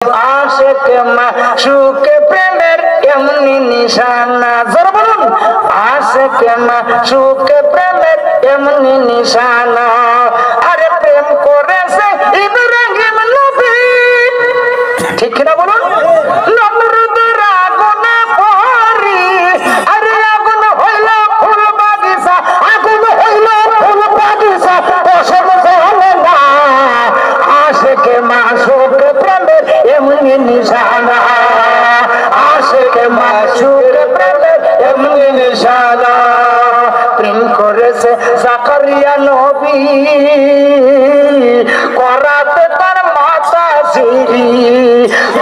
आशिक माशूक प्रेमेर एमनी निशाना जरा बोलुन आशिक माशूक प्रेमेर एमनी निशाना अरे प्रेम करेছে ইব্রাহিম নবী ঠিক কি না বলুন নমরুদের আগুনে পড়ি আরে আগুন হইল ফুল বাগিচা আগুন হইল ফুল বাগিচা বসে বসে হলো না आशिक माशूक प्रेमेर एमनी निशाना आशिक माशूक प्रेमेर एमनी निशाना प्रेम करेছে জাকারিয়া নবী করাতে তার মাথা সিঁড়ি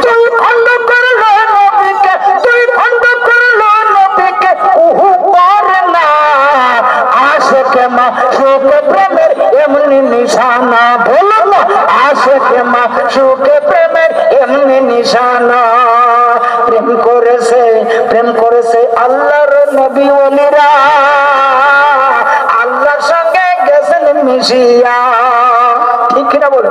তুই খন্ড করলো নবীকে তুই খন্ড করলো নবীকে উহু করে না आशिक माशूक प्रेमेर एमनी निशाना बोलो ना आशिक माशूक प्रेमेर एमनी निशाना प्रेम करेছে আল্লাহর নবী ওলিরা আল্লাহর সঙ্গে গেছেন মিশিয়া ঠিক না বলে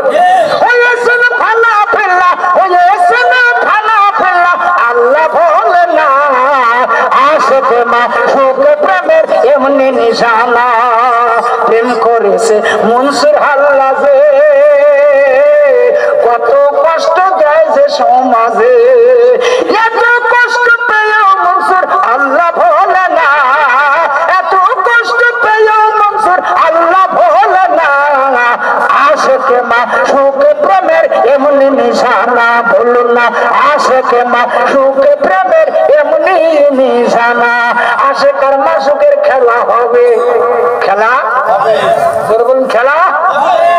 হয়েছেন ফানা ফেলা হয়েছেন ফানা ফেলা আল্লাহ বলে না आशिक माशूक प्रेमेर एमनी निशाना प्रेम करेছে মনসুর হাল্লাজে কত কষ্ট দেয় যে সমাজে এত কষ্ট পেয়েও মনসুর আল্লাহ ভোলে না এত কষ্ট পেয়েও মনসুর আল্লাহ ভোলে না आशिक माशूक प्रेमेर एमनी निशाना বলুন না आशिक माशूक प्रेमेर एमनी निशाना आशिक আর মাশূকের খেলা হবে খেলা হবে বলুন খেলা হবে